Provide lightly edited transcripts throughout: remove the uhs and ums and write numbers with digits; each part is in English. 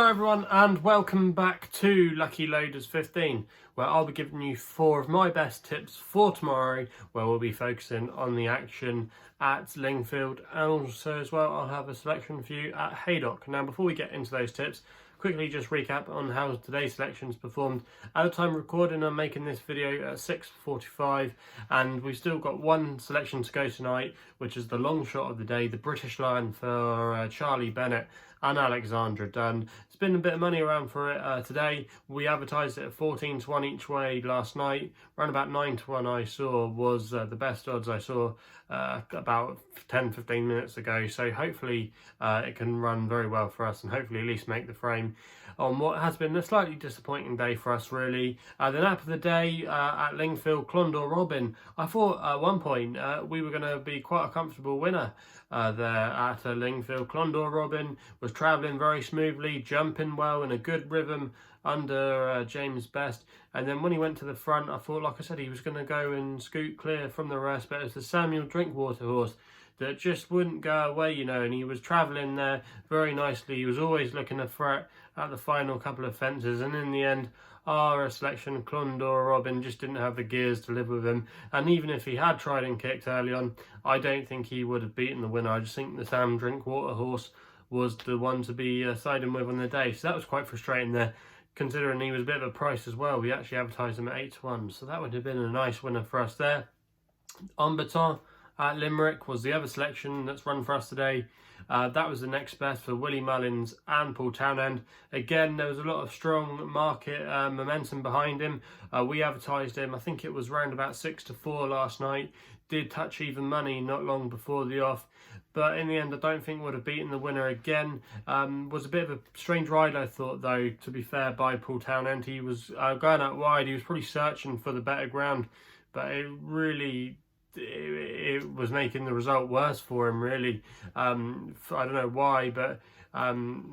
Hello everyone and welcome back to Lucky Loaders 15, where I'll be giving you 4 of my best tips for tomorrow, where we'll be focusing on the action at Lingfield, and also as well I'll have a selection for you at Haydock. Now before we get into those tips, quickly just recap on how today's selections performed. At the time of recording, I'm making this video at 6:45 and we've still got one selection to go tonight, which is the long shot of the day, the British Lion for Charlie Bennett and Alexandra Dunn. It's been a bit of money around for it today. We advertised it at 14 to 1 each way last night. Around about 9 to 1 I saw was the best odds I saw about 10-15 minutes ago. So hopefully it can run very well for us and hopefully at least make the frame on what has been a slightly disappointing day for us, really. The nap of the day at Lingfield, Clondor Robin. I thought at one point we were going to be quite a comfortable winner there at Lingfield. Clondor Robin was travelling very smoothly, jumping well in a good rhythm under James Best, and then when he went to the front, I thought, like I said, he was going to go and scoot clear from the rest, but it was the Samuel Drinkwater horse that just wouldn't go away, you know, and he was travelling there very nicely. He was always looking a threat at the final couple of fences, and in the end our selection, Clondor Robin, just didn't have the gears to live with him, and even if he had tried and kicked early on, I don't think he would have beaten the winner. I just think the Sam Drinkwater horse was the one to be siding with on the day, so that was quite frustrating there, considering he was a bit of a price as well. We actually advertised him at 8 to 1, so that would have been a nice winner for us there. Amberton at Limerick was the other selection that's run for us today. That was the next best for Willie Mullins and Paul Townend. Again, there was a lot of strong market momentum behind him. We advertised him, I think it was round about 6 to 4 last night. Did touch even money not long before the off, but in the end I don't think would have beaten the winner again. Was a bit of a strange ride, I thought, though, to be fair, by Paul Townend. He was going out wide, he was probably searching for the better ground, but it really it was making the result worse for him, really. I don't know why, but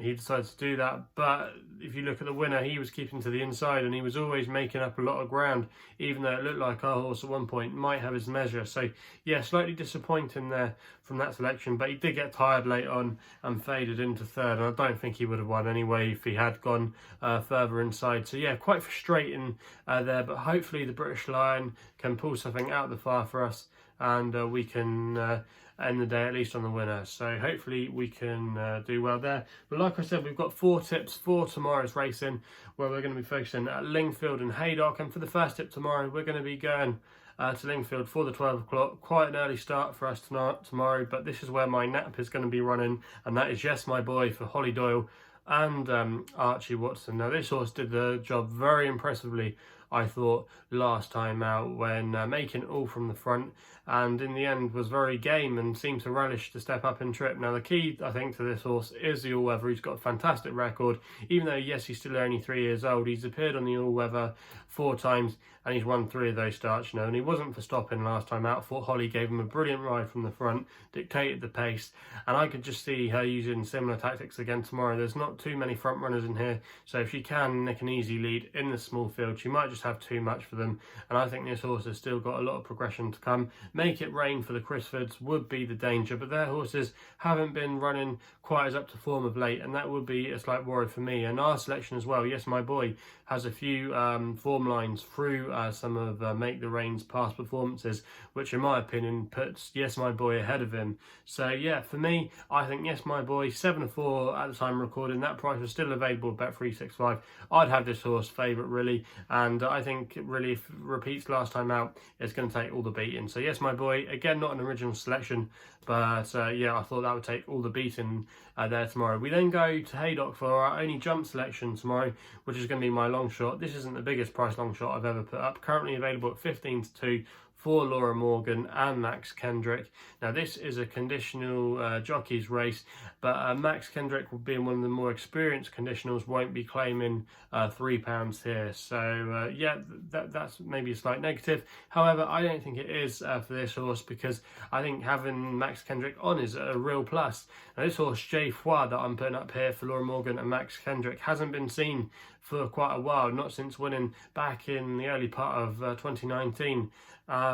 he decided to do that. But if you look at the winner, he was keeping to the inside and he was always making up a lot of ground, even though it looked like our horse at one point might have his measure. So yeah, slightly disappointing there from that selection, but he did get tired late on and faded into third, and I don't think he would have won anyway if he had gone further inside. So yeah, quite frustrating there, but hopefully the British Lion can pull something out of the fire for us, and we can end the day at least on the winner. So hopefully we can do well there. But like I said, we've got 4 tips for tomorrow's racing, where we're going to be focusing at Lingfield and Haydock. And for the first tip tomorrow, we're going to be going to Lingfield for the 12 o'clock. Quite an early start for us tomorrow, but this is where my nap is going to be running, and that is Yes My Boy for Holly Doyle and Archie Watson. Now this horse did the job very impressively, I thought, last time out when making it all from the front, and in the end was very game and seemed to relish to step up and trip. Now the key, I think, to this horse is the all-weather. He's got a fantastic record, even though yes, he's still only 3 years old. He's appeared on the all-weather 4 times and he's won 3 of those starts, you know, and he wasn't for stopping last time out. I thought Holly gave him a brilliant ride from the front, dictated the pace, and I could just see her using similar tactics again tomorrow. There's not too many front runners in here, so if she can nick an easy lead in the small field, she might just have too much for them, and I think this horse has still got a lot of progression to come. Make it rain for the Crisfords would be the danger, but their horses haven't been running quite as up to form of late, and that would be a slight worry for me. And our selection as well, Yes My Boy, has a few form lines through some of Make the Rain's past performances, which in my opinion puts Yes My Boy ahead of him. So yeah, for me, I think Yes My Boy, 7 to 4 at the time of recording. That price was still available at Bet365. I'd have this horse favourite, really, and I think really if it repeats last time out, it's going to take all the beating. So Yes My Boy, again, not an original selection, but yeah, I thought that would take all the beating there tomorrow. We then go to Haydock for our only jump selection tomorrow, which is going to be my long shot. This isn't the biggest price long shot I've ever put up. Currently available at 15 to 2 for Laura Morgan and Max Kendrick. Now this is a conditional jockeys race, but Max Kendrick, being one of the more experienced conditionals, won't be claiming £3 here. So yeah, that's maybe a slight negative. However, I don't think it is for this horse, because I think having Max Kendrick on is a real plus. Now this horse, Foie, that I'm putting up here for Laura Morgan and Max Kendrick, hasn't been seen for quite a while, not since winning back in the early part of 2019.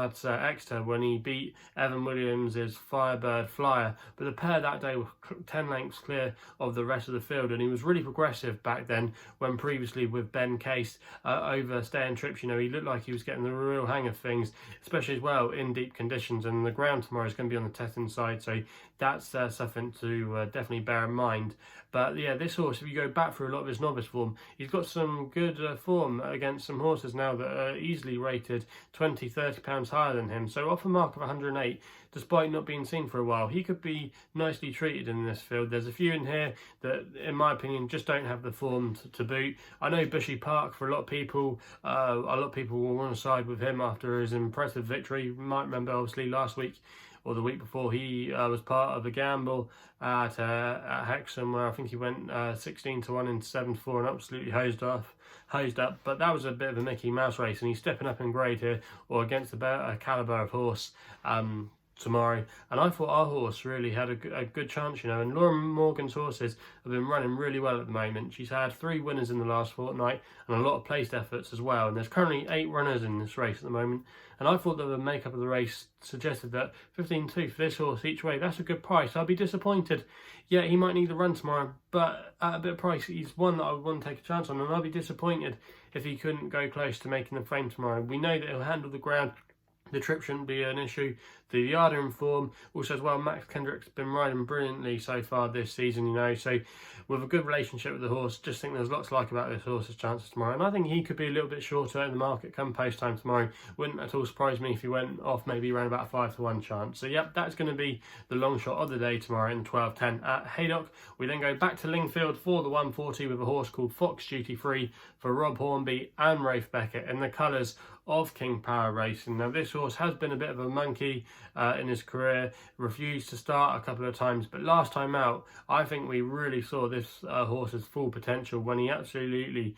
at Exeter when he beat Evan Williams' Firebird Flyer, but the pair that day were 10 lengths clear of the rest of the field, and he was really progressive back then when previously with Ben Case over staying trips, you know, he looked like he was getting the real hang of things, especially as well in deep conditions, and the ground tomorrow is going to be on the testing side, so that's something to definitely bear in mind. But yeah, this horse, if you go back through a lot of his novice form, he's got some good form against some horses now that are easily rated 20, 30 pounds higher than him. So off a mark of 108, despite not being seen for a while, he could be nicely treated in this field. There's a few in here that, in my opinion, just don't have the form to boot. I know Bushy Park, for a lot of people will want to side with him after his impressive victory. You might remember, obviously, last week or the week before, he was part of a gamble at Hexham where I think he went 16 to 1 into 7 to 4 and absolutely hosed up. But that was a bit of a Mickey Mouse race, and he's stepping up in grade here, or against a better calibre of horse tomorrow. And I thought our horse really had a good chance, you know, and Laura Morgan's horses have been running really well at the moment. She's had 3 winners in the last fortnight and a lot of placed efforts as well, and there's currently 8 runners in this race at the moment, and I thought that the makeup of the race suggested that 15-2 for this horse each way, that's a good price. I'd be disappointed. Yeah, he might need a run tomorrow, but at a bit of price, he's one that I would want to take a chance on, and I'd be disappointed if he couldn't go close to making the frame tomorrow. We know that he'll handle the ground. The trip shouldn't be an issue. The yarder in form. Also as well, Max Kendrick's been riding brilliantly so far this season, you know, so with a good relationship with the horse, just think there's lots to like about this horse's chances tomorrow. And I think he could be a little bit shorter in the market come post time tomorrow. Wouldn't at all surprise me if he went off maybe around about a 5 to 1 chance. So yep, that's going to be the long shot of the day tomorrow in 12:10 at Haydock. We then go back to Lingfield for the 140 with a horse called Fox Duty Free for Rob Hornby and Rafe Beckett in the colours of King Power Racing. Now this horse has been a bit of a monkey in his career, refused to start a couple of times, but last time out I think we really saw this horse's full potential when he absolutely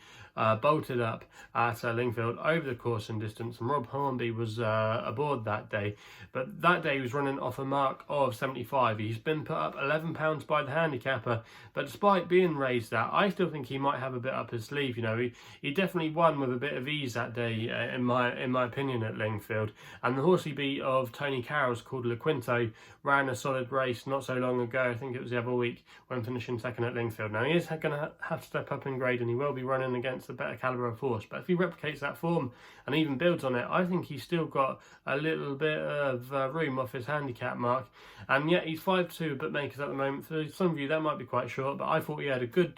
bolted up at Lingfield over the course and distance, and Rob Hornby was aboard that day, but that day he was running off a mark of 75. He's been put up £11 by the handicapper, but despite being raised that, I still think he might have a bit up his sleeve. You know, he definitely won with a bit of ease that day in my opinion at Lingfield, and the horse he beat of Tony Carroll's called La Quinto ran a solid race not so long ago. I think it was the other week when finishing second at Lingfield. Now he is going to have to step up in grade, and he will be running against a better calibre of horse, but if he replicates that form and even builds on it, I think he's still got a little bit of room off his handicap mark. And yet he's 5-2 bookmakers at the moment. For some of you that might be quite short, but I thought he had a good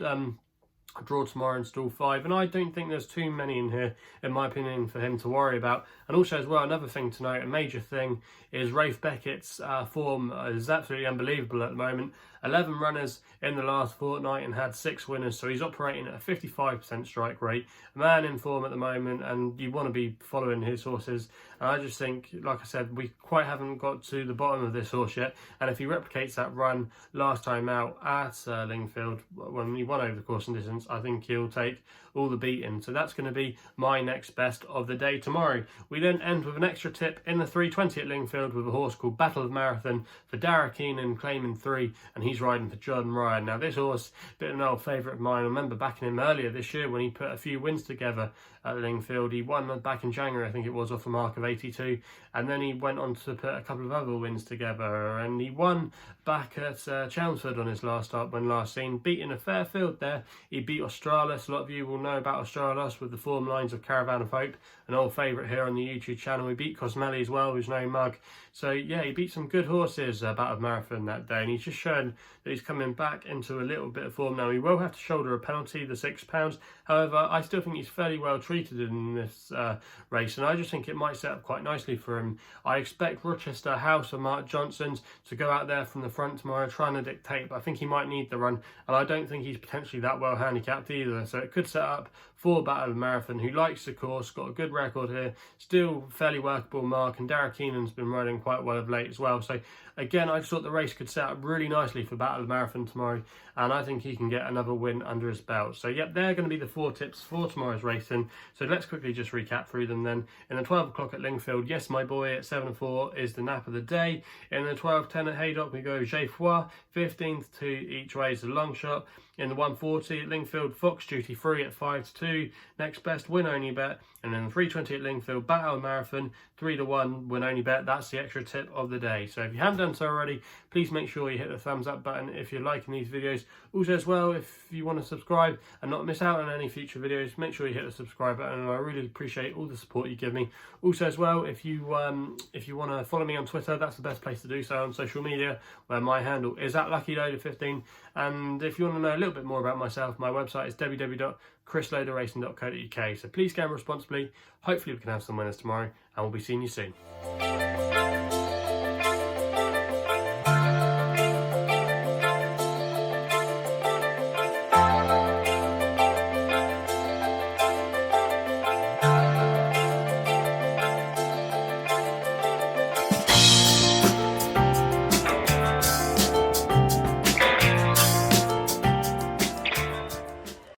draw tomorrow in stall 5, and I don't think there's too many in here, in my opinion, for him to worry about. And also as well, another thing to note, a major thing, is Rafe Beckett's form is absolutely unbelievable at the moment. 11 runners in the last fortnight and had 6 winners, so he's operating at a 55% strike rate. A man in form at the moment, and you want to be following his horses. And I just think, like I said, we quite haven't got to the bottom of this horse yet, and if he replicates that run last time out at Lingfield when he won over the course and distance, I think he'll take all the beating. So that's going to be my next best of the day tomorrow. We then end with an extra tip in the 320 at Lingfield with a horse called Battle of Marathon for Dara Keenan claiming 3, and he's riding for Jordan Ryan. Now this horse, a bit of an old favourite of mine. I remember backing him earlier this year when he put a few wins together at Lingfield. He won back in January, I think it was, off a mark of 82, and then he went on to put a couple of other wins together, and he won back at Chelmsford on his last start when last seen, beating a fair field there. He beat Australis. A lot of you will know about Australis with the form lines of Caravan of Hope, an old favourite here on the YouTube channel. He beat Cosmelli as well, who's no mug. So yeah, he beat some good horses about a marathon that day, and he's just shown that he's coming back into a little bit of form now. He will have to shoulder a penalty, the £6. However, I still think he's fairly well treated in this race, and I just think it might set up quite nicely for him. I expect Rochester House and Mark Johnson's to go out there from the front tomorrow trying to dictate, but I think he might need the run, and I don't think he's potentially that well handicapped either, so it could set up for Battle of Marathon, who likes the course, got a good record here, still fairly workable mark, and Dara Keenan's been riding quite well of late as well. So again, I just thought the race could set up really nicely for Battle of Marathon tomorrow, and I think he can get another win under his belt. So yep, they're going to be the 4 tips for tomorrow's racing. So let's quickly just recap through them then. In the 12 o'clock at Lingfield, Yes My Boy at 7-4 is the nap of the day. In the 12:10 at Haydock, we go Foie, 15-2 each way is the long shot. In the 140 at Lingfield, Fox Duty Free at 5-2, next best win only bet. And then the 320 at Lingfield, Bat Hour Marathon, 3-1 win only bet. That's the extra tip of the day. So if you haven't done so already, please make sure you hit the thumbs up button if you're liking these videos. Also as well, if you want to subscribe and not miss out on any future videos, make sure you hit the subscribe button, and I really appreciate all the support you give me. Also as well, if you want to follow me on Twitter, that's the best place to do so on social media, where my handle is at LuckyLoader15. And if you want to know a little bit more about myself, my website is www.chrisloaderracing.co.uk. So please gamble responsibly. Hopefully we can have some winners tomorrow, and we'll be seeing you soon.